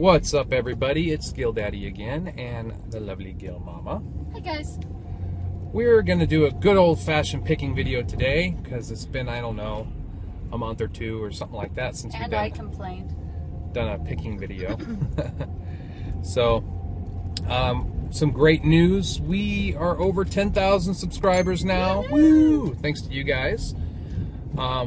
What's up, everybody? It's Gil Daddy again and the lovely Gil Mama. Hi guys. We're gonna do a good old-fashioned picking video today because it's been, I don't know, a month or two or something like that since we've done a picking video. So some great news. We are over 10,000 subscribers now. Woo! Thanks to you guys,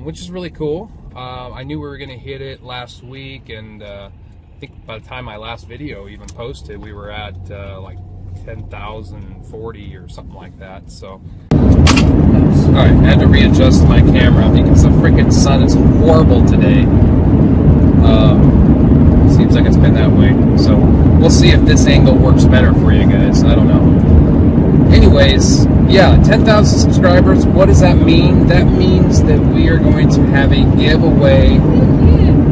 which is really cool. I knew we were gonna hit it last week, and I think by the time my last video even posted, we were at like 10,040 or something like that. So, alright, I had to readjust my camera because the freaking sun is horrible today. Seems like it's been that way. So, we'll see if this angle works better for you guys. I don't know. Anyways, yeah, 10,000 subscribers. What does that mean? That means that we are going to have a giveaway.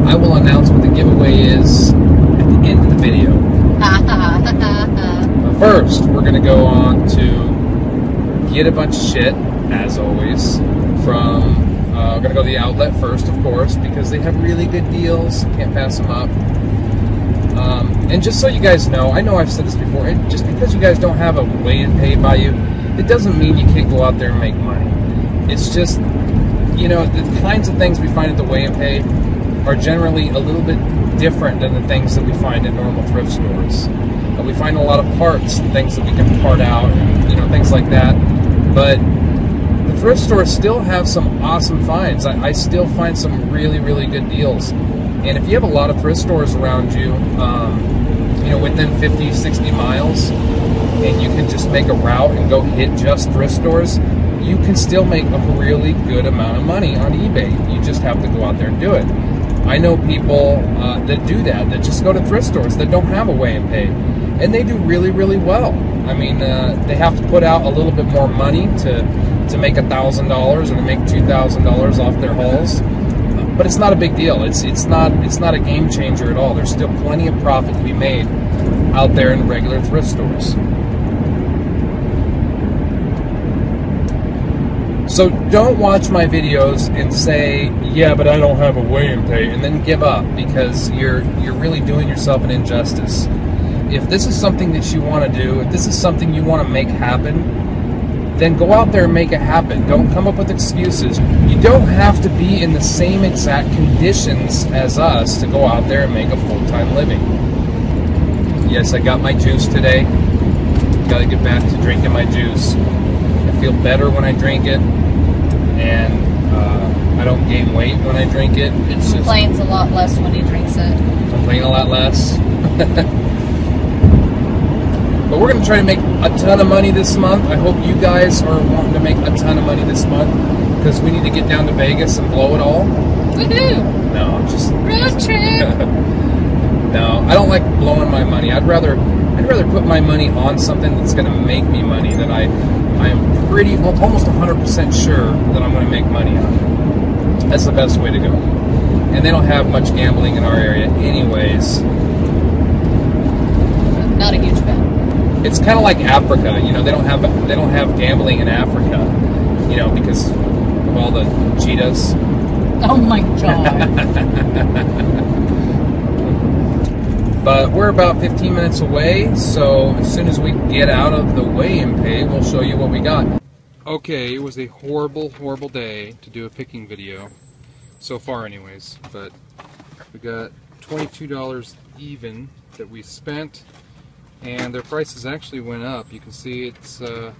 I will announce what the giveaway is at the end of the video. But first, we're going to go on to get a bunch of shit, as always, from, we're going to go to the outlet first, of course, because they have really good deals. Can't pass them up. And just so you guys know I've said this before, just because you guys don't have a weigh-in pay by you, it doesn't mean you can't go out there and make money. It's just, you know, the kinds of things we find at the weigh-in pay are generally a little bit different than the things that we find in normal thrift stores. We find a lot of parts, things that we can part out, and, you know, things like that. But the thrift stores still have some awesome finds. I still find some really, really good deals. And if you have a lot of thrift stores around you, you know, within 50, 60 miles, and you can just make a route and go hit just thrift stores, you can still make a really good amount of money on eBay. You just have to go out there and do it. I know people that do that just go to thrift stores that don't have a weigh-in pay, and they do really, really well. I mean, they have to put out a little bit more money to make $1,000 or to make $2,000 off their hauls, but it's not a big deal. It's not a game changer at all. There's still plenty of profit to be made out there in regular thrift stores. So don't watch my videos and say, yeah, but I don't have a weigh-in pay, and then give up, because you're really doing yourself an injustice. If this is something that you want to do, if this is something you want to make happen, then go out there and make it happen. Don't come up with excuses. You don't have to be in the same exact conditions as us to go out there and make a full-time living. Yes, I got my juice today. Gotta get back to drinking my juice. I feel better when I drink it, and I don't gain weight when I drink it. He complains a lot less when he drinks it. Complain a lot less. But we're going to try to make a ton of money this month. I hope you guys are wanting to make a ton of money this month, because we need to get down to Vegas and blow it all. Woohoo! No, I'm just road trip. No, I don't like blowing my money. I'd rather put my money on something that's going to make me money, that I am almost 100% sure that I'm going to make money on. That's the best way to go. And they don't have much gambling in our area anyways. Not a huge fan. It's kind of like Africa, you know. They don't have gambling in Africa, you know, because of all the cheetahs. Oh my god. But we're about 15 minutes away, so as soon as we get out of the weigh-in pay, we'll show you what we got. Okay, it was a horrible, horrible day to do a picking video, so far anyways, but we got $22 even that we spent, and their prices actually went up. You can see it's the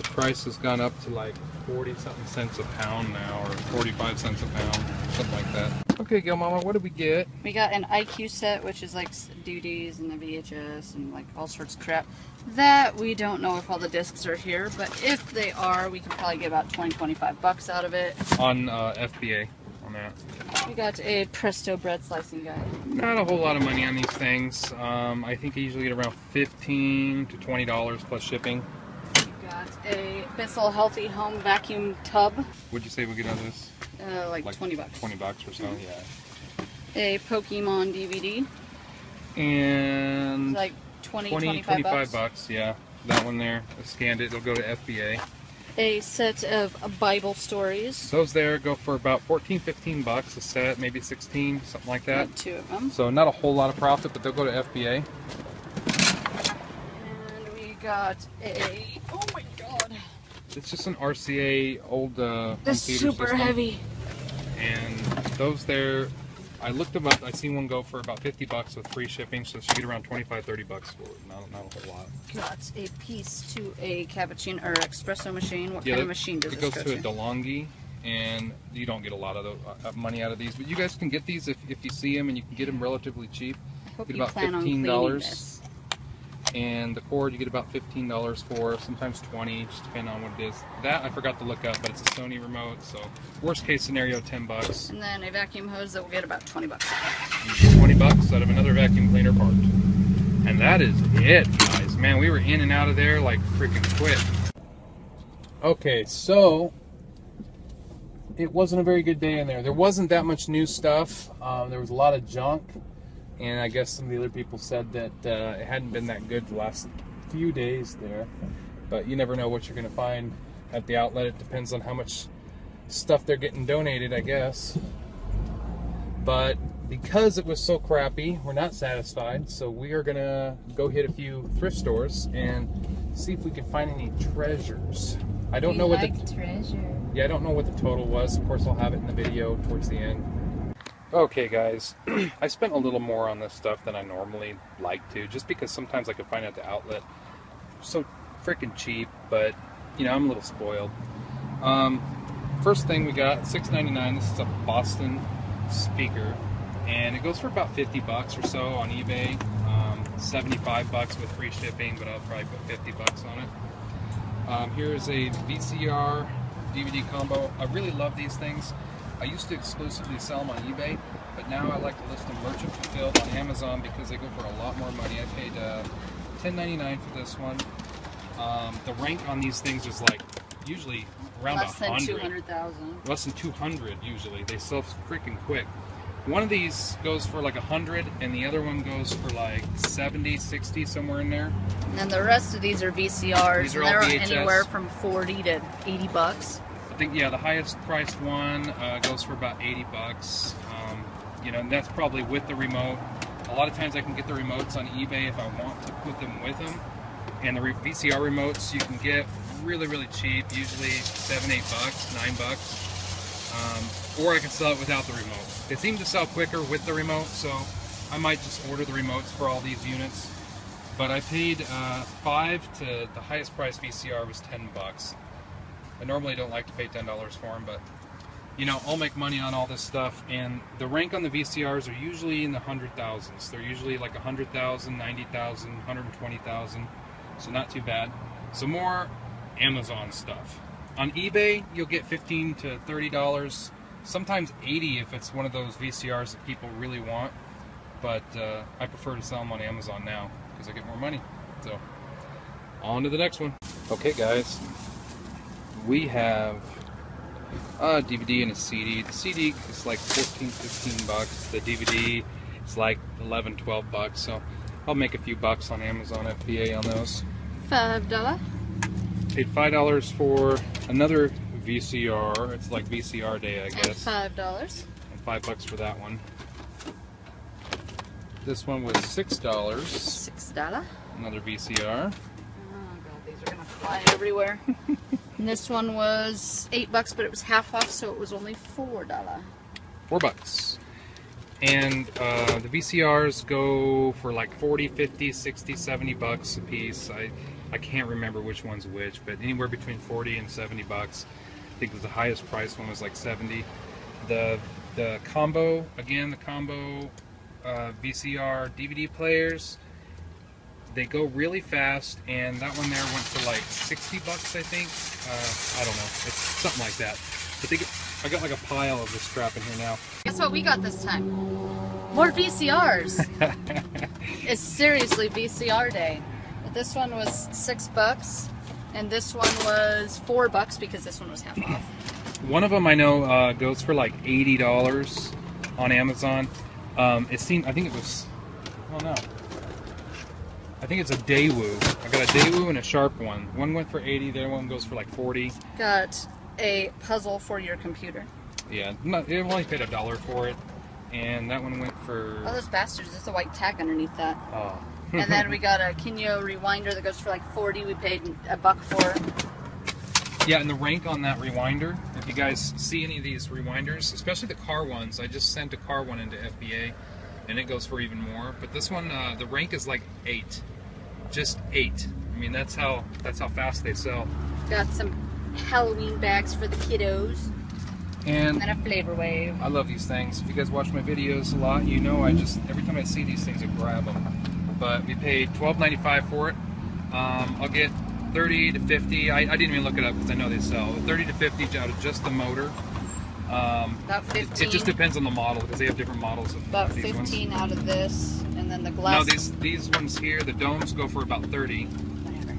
price has gone up to like 40-something cents a pound now, or 45 cents a pound, something like that. Okay, Gil Mama, what did we get? We got an IQ set, which is like DVDs and the VHS and like all sorts of crap. That we don't know if all the discs are here, but if they are, we can probably get about 20-25 bucks out of it. On FBA, on that. We got a Presto bread slicing guide. Not a whole lot of money on these things. I think I usually get around $15 to $20 plus shipping. We got a Bissell Healthy Home Vacuum Tub. What'd you say we get on this? Like 20 bucks. 20 bucks or so, yeah. A Pokemon DVD. And like 25 bucks, yeah. That one there. I scanned it, it'll go to FBA. a set of Bible stories. Those there go for about 14, 15 bucks a set, maybe 16, something like that. Got 2 of them. So not a whole lot of profit, but they'll go to FBA. And we got a, oh my god. It's just an RCA old This is super system. heavy. And those there, I looked them up. I seen one go for about 50 bucks with free shipping, so you get around 25, 30 bucks for it. Not a whole lot. Got a piece to a cappuccino or espresso machine. What Yeah, kind of machine does it this goes go to? A DeLonghi, and you don't get a lot of money out of these, but you guys can get these if you see them, and you can get them relatively cheap. I hope Get you about plan on $15. cleaning this. And the cord you get about $15 for, sometimes 20, just depending on what it is. That I forgot to look up, but it's a Sony remote, so worst case scenario, 10 bucks. And then a vacuum hose that will get about 20 bucks. You get 20 bucks out of another vacuum cleaner part. And that is it, guys. Man, we were in and out of there like freaking quick. Okay, so it wasn't a very good day in there. There wasn't that much new stuff. There was a lot of junk. And I guess some of the other people said that it hadn't been that good the last few days there. But you never know what you're going to find at the outlet. It depends on how much stuff they're getting donated, I guess. But because it was so crappy, we're not satisfied. So we are going to go hit a few thrift stores and see if we can find any treasures. I don't know what the treasure. Yeah, I don't know what the total was. Of course, I'll have it in the video towards the end. Okay guys, I spent a little more on this stuff than I normally like to, just because sometimes I could find it at the outlet so freaking cheap, but you know, I'm a little spoiled. First thing we got, $6.99, this is a Boston speaker, and it goes for about 50 bucks or so on eBay, 75 bucks with free shipping, but I'll probably put 50 bucks on it. Here's a VCR DVD combo. I really love these things. I used to exclusively sell them on eBay, but now I like to list them merchant fulfilled on Amazon because they go for a lot more money. I paid $10.99 for this one. The rank on these things is like usually around less 100. than 200,000. Less than 200 usually. They sell freaking quick. One of these goes for like 100, and the other one goes for like 70, 60, somewhere in there. And then the rest of these are VCRs. These are and all they're VHS. anywhere from 40 to 80 bucks. I think, yeah, the highest priced one goes for about 80 bucks. You know, and that's probably with the remote. A lot of times I can get the remotes on eBay if I want to put them with them. And the VCR remotes you can get really, really cheap, usually 7, 8 bucks, 9 bucks. Or I can sell it without the remote. They seem to sell quicker with the remote, so I might just order the remotes for all these units. But I paid 5 to the highest price VCR was 10 bucks. I normally don't like to pay $10 for them, but you know, I'll make money on all this stuff. And the rank on the VCRs are usually in the 100,000s. They're usually like 100,000, 90,000, 120,000. So not too bad. So more Amazon stuff. On eBay, you'll get $15 to $30. Sometimes $80 if it's one of those VCRs that people really want. But I prefer to sell them on Amazon now because I get more money. So on to the next one. Okay, guys. We have a DVD and a CD. The CD is like 14, 15 bucks. The DVD is like 11, 12 bucks. So I'll make a few bucks on Amazon FBA on those. $5. Paid $5 for another VCR. It's like VCR day, I guess. And $5. And $5 for that one. This one was $6. $6. Another VCR. Oh god, these are gonna fly everywhere. And this one was $8, but it was half off, so it was only $4. $4. And the VCRs go for like 40, 50, 60, 70 bucks a piece. I can't remember which one's which, but anywhere between 40 and 70 bucks. I think the highest price one was like 70. The combo, again, the combo VCR DVD players, they go really fast, and that one there went for like 60 bucks, I think. I don't know, it's something like that. But I got like a pile of this crap in here now. Guess what we got this time? More VCRs. It's seriously VCR day. But this one was $6, and this one was $4 because this one was half off. One of them I know goes for like $80 on Amazon. It seemed, I think it was, oh no. I think it's a Daewoo. I got a Daewoo and a Sharp one. One went for 80, the other one goes for like 40. Got a puzzle for your computer. Yeah, it only paid $1 for it. And that one went for... Oh, those bastards. There's a white tack underneath that. Oh. And then we got a Kinyo rewinder that goes for like 40. We paid $1 for it. Yeah, and the rank on that rewinder, if you guys see any of these rewinders, especially the car ones, I just sent a car one into FBA, and it goes for even more. But this one, the rank is like 8. Just 8. I mean, that's how fast they sell. Got some Halloween bags for the kiddos. And a flavor wave. I love these things. If you guys watch my videos a lot, you know every time I see these things, I grab them. But we paid $12.95 for it. I'll get 30 to 50. I didn't even look it up because I know they sell. 30 to 50 out of just the motor. About 15. It just depends on the model because they have different models of about these 15 ones. out of this, and then the glass. No, these ones here, the domes go for about 30. Whatever.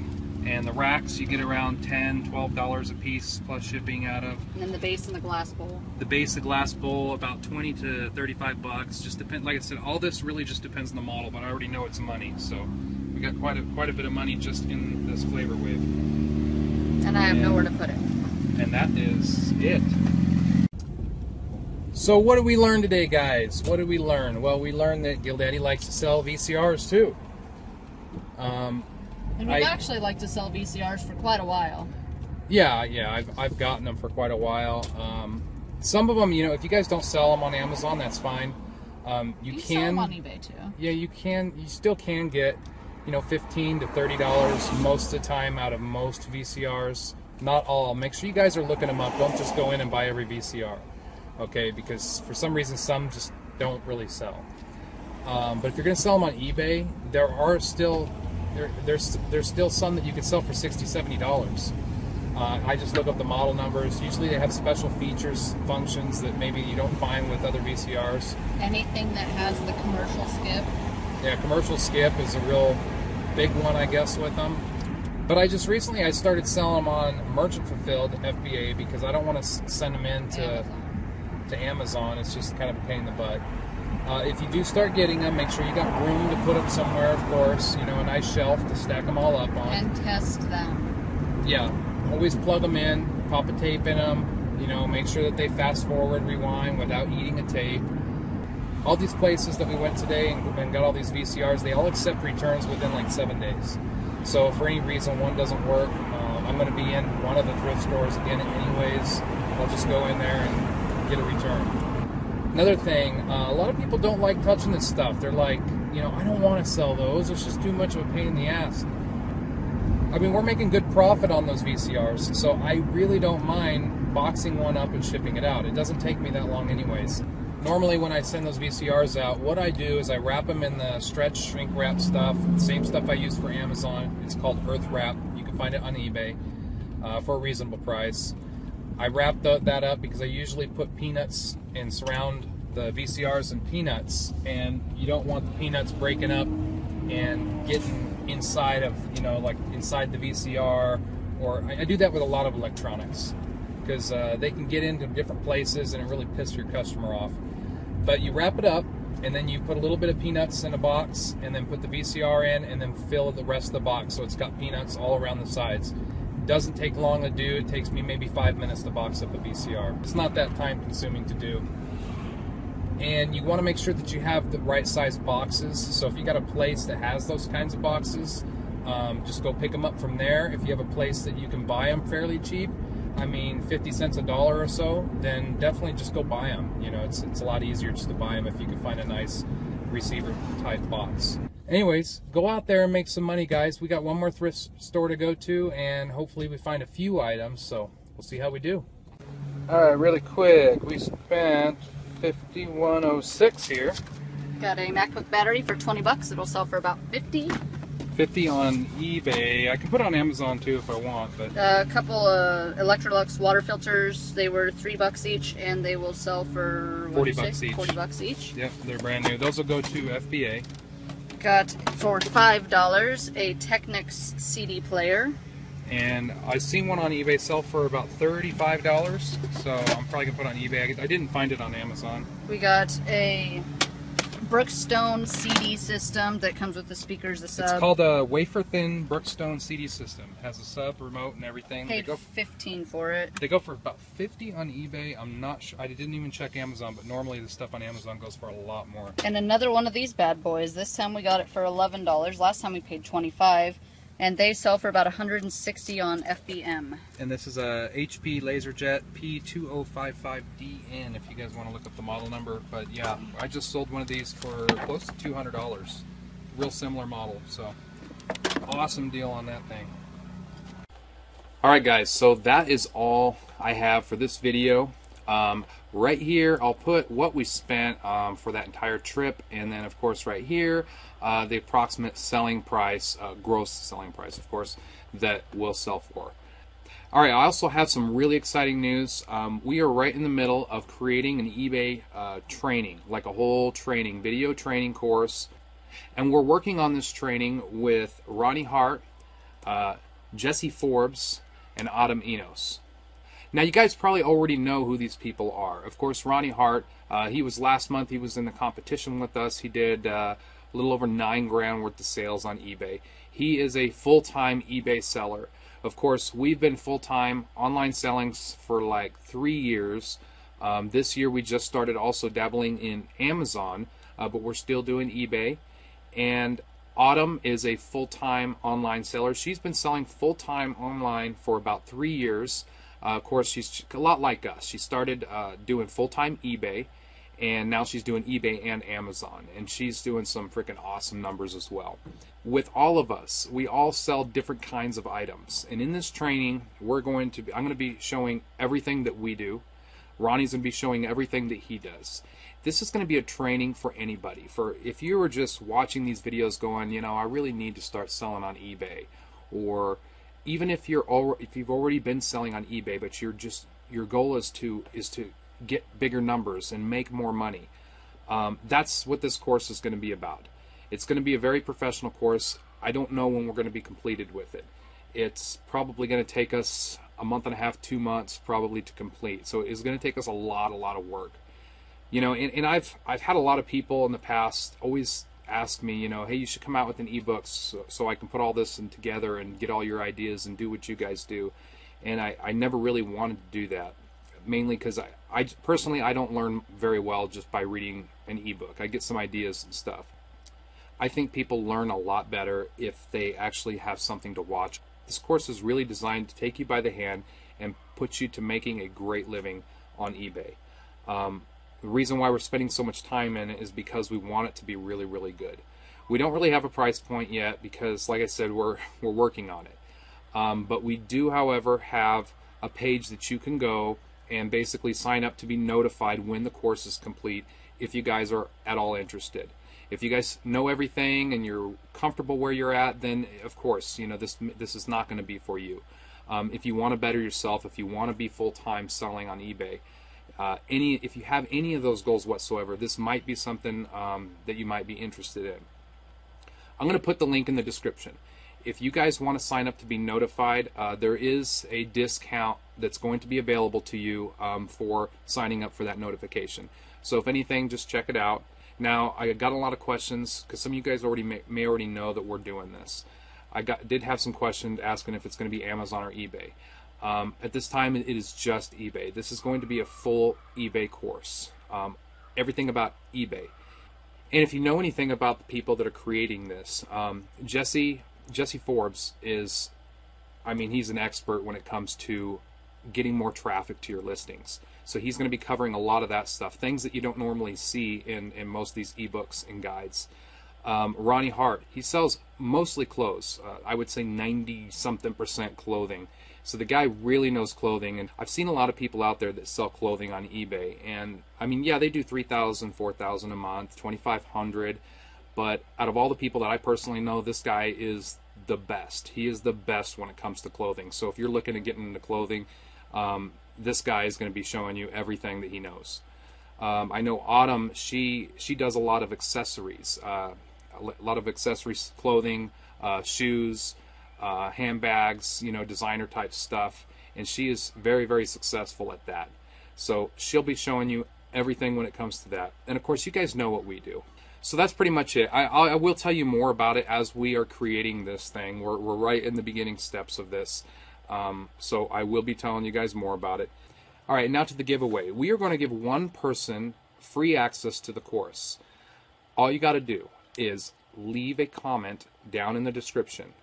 And the racks you get around $10, $12 a piece plus shipping out of. And then the base and the glass bowl. The base of glass bowl about 20 to 35 bucks. Just depend. Like I said, all this really just depends on the model, but I already know it's money, so we got quite a bit of money just in this flavor wave. And I have nowhere to put it. And that is it. So what did we learn today, guys? What did we learn? Well, we learned that GilDaddy likes to sell VCRs too. And we've actually liked to sell VCRs for quite a while. Yeah, I've gotten them for quite a while. Some of them, you know, if you guys don't sell them on Amazon, that's fine. You can sell them on eBay too. Yeah, you can. You still can get, you know, $15 to $30 most of the time out of most VCRs. Not all. Make sure you guys are looking them up. Don't just go in and buy every VCR, okay? Because for some reason, some just don't really sell. But if you're going to sell them on eBay, there are still there's still some that you can sell for $60, $70. I just look up the model numbers. Usually they have special features, functions that maybe you don't find with other VCRs. Anything that has the commercial skip. Yeah, commercial skip is a real big one, I guess, with them. But I started selling them on merchant fulfilled FBA because I don't want to send them in to Amazon. It's just kind of a pain in the butt. If you do start getting them, make sure you got room to put them somewhere, of course. You know, a nice shelf to stack them all up on. And test them. Yeah, always plug them in, pop a tape in them. You know, make sure that they fast forward, rewind without eating a tape. All these places that we went today and got all these VCRs, they all accept returns within like 7 days. So if for any reason one doesn't work, I'm going to be in one of the thrift stores again anyways. I'll just go in there and get a return. Another thing, a lot of people don't like touching this stuff. They're like, you know, I don't want to sell those. It's just too much of a pain in the ass. I mean, we're making good profit on those VCRs, so I really don't mind boxing one up and shipping it out. It doesn't take me that long anyways. Normally when I send those VCRs out, what I do is I wrap them in the stretch shrink wrap stuff, the same stuff I use for Amazon. It's called Earth Wrap. You can find it on eBay for a reasonable price. I wrap that up because I usually put peanuts and surround the VCRs in peanuts, and you don't want the peanuts breaking up and getting inside of, you know, like inside the VCR, or I do that with a lot of electronics because they can get into different places and it really pisses your customer off. But you wrap it up, and then you put a little bit of peanuts in a box, and then put the VCR in, and then fill the rest of the box so it's got peanuts all around the sides. It doesn't take long to do. It takes me maybe 5 minutes to box up a VCR. It's not that time consuming to do. And you want to make sure that you have the right size boxes. So if you got a place that has those kinds of boxes, just go pick them up from there. If you have a place that you can buy them fairly cheap, I mean 50 cents $1 or so, then definitely just go buy them. You know, it's a lot easier just to buy them if you can find a nice receiver type box. Anyways, go out there and make some money, guys. We got one more thrift store to go to, and hopefully we find a few items, so we'll see how we do. All right, really quick, we spent $51.06 here. Got a MacBook battery for 20 bucks. It'll sell for about 50. 50 on eBay. I can put it on Amazon too if I want, but a couple of Electrolux water filters. They were $3 each, and they will sell for 40 bucks each. 40 bucks each. Yep, they're brand new. Those will go to FBA. Got for $5 a Technics CD player. And I seen one on eBay sell for about $35, so I'm probably gonna put it on eBay. I didn't find it on Amazon. We got a Brookstone CD system that comes with the speakers, the sub. It's called a wafer thin Brookstone CD system. It has a sub, remote, and everything. Paid $15 for it. They go for about $50 on eBay. I'm not sure. I didn't even check Amazon, but normally the stuff on Amazon goes for a lot more. And another one of these bad boys. This time we got it for $11. Last time we paid $25. And they sell for about $160 on FBM. And this is a HP LaserJet P2055DN if you guys want to look up the model number. But yeah, I just sold one of these for close to $200. Real similar model, so awesome deal on that thing. Alright guys, so that is all I have for this video. Right here I'll put what we spent for that entire trip, and then of course right here the approximate selling price, gross selling price of course, that we'll sell for. Alright, I also have some really exciting news. We are right in the middle of creating an eBay training, like a whole training, video training course, and we're working on this training with Ronnie Hart, Jesse Forbes, and Autumn Enos. Now you guys probably already know who these people are. Of course, Ronnie Hart, he was last month, he was in the competition with us. He did a little over $9 grand worth of sales on eBay. He is a full-time eBay seller. Of course, we've been full-time online selling for like 3 years. This year we just started also dabbling in Amazon, but we're still doing eBay. And Autumn is a full-time online seller. She's been selling full-time online for about 3 years. Of course, she's a lot like us. She started doing full-time eBay, and now she's doing eBay and Amazon, and she's doing some freaking awesome numbers as well. With all of us, we all sell different kinds of items, and in this training, I'm going to be showing everything that we do. Ronnie's going to be showing everything that he does. This is going to be a training for anybody. For if you were just watching these videos going, you know, I really need to start selling on eBay, or even if you've already been selling on eBay, but your goal is to get bigger numbers and make more money. That's what this course is going to be about. It's going to be a very professional course. I don't know when we're going to be completed with it. It's probably going to take us a month and a half, 2 months probably to complete. So it's going to take us a lot of work. You know, and I've had a lot of people in the past always ask me, you know, hey, you should come out with an ebook so I can put all this in together and get all your ideas and do what you guys do. And I never really wanted to do that, mainly because I personally don't learn very well just by reading an ebook. I get some ideas and stuff. I think people learn a lot better if they actually have something to watch. This course is really designed to take you by the hand and put you to making a great living on eBay. The reason why we're spending so much time in it is because we want it to be really good. We don't really have a price point yet because, like I said, we're working on it. But we do, however, have a page that you can go and basically sign up to be notified when the course is complete if you guys are at all interested. If you guys know everything and you're comfortable where you're at, then of course, you know, this is not going to be for you. If you want to better yourself, if you want to be full-time selling on eBay, if you have any of those goals whatsoever, this might be something that you might be interested in. I'm going to put the link in the description. If you guys want to sign up to be notified, there is a discount that's going to be available to you for signing up for that notification. So if anything, just check it out. Now, I got a lot of questions because some of you guys may already know that we're doing this. I did have some questions asking if it's going to be Amazon or eBay. At this time, it is just eBay. This is going to be a full eBay course. Everything about eBay. And if you know anything about the people that are creating this, Jesse Forbes is, I mean, he's an expert when it comes to getting more traffic to your listings. So he's going to be covering a lot of that stuff, things that you don't normally see in most of these ebooks and guides. Ronnie Hart, he sells mostly clothes. I would say 90-something% clothing. So the guy really knows clothing, and I've seen a lot of people out there that sell clothing on eBay. And I mean, yeah, they do $3,000, $4,000 a month, $2,500. But out of all the people that I personally know, this guy is the best. He is the best when it comes to clothing. So if you're looking at getting into clothing, this guy is going to be showing you everything that he knows. I know Autumn, she does a lot of accessories, clothing, shoes, handbags, you know, designer type stuff, and she is very successful at that. So she'll be showing you everything when it comes to that. And of course, you guys know what we do. So that's pretty much it. I will tell you more about it as we are creating this thing. We're right in the beginning steps of this. So I will be telling you guys more about it. All right, now to the giveaway. We are going to give one person free access to the course. All you got to do is leave a comment down in the description.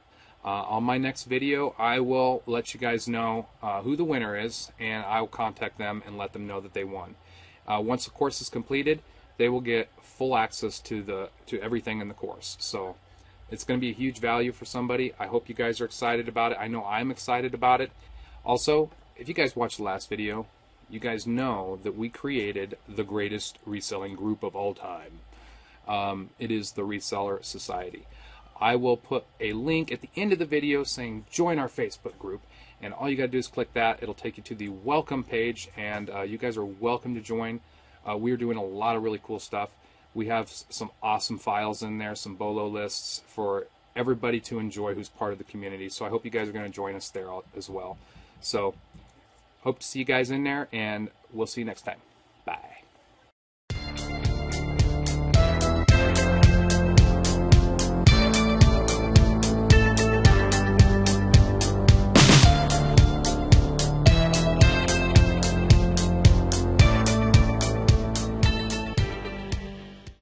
On my next video, I will let you guys know who the winner is, and I will contact them and let them know that they won. Once the course is completed, they will get full access to everything in the course. So it's going to be a huge value for somebody. I hope you guys are excited about it. I know I'm excited about it. Also, if you guys watched the last video, you guys know that we created the greatest reselling group of all time. It is the Reseller Society. I will put a link at the end of the video saying join our Facebook group, and all you got to do is click that. It'll take you to the welcome page, and you guys are welcome to join. We're doing a lot of really cool stuff. We have some awesome files in there, some BOLO lists for everybody to enjoy who's part of the community. So I hope you guys are going to join us there as well. So hope to see you guys in there, and we'll see you next time.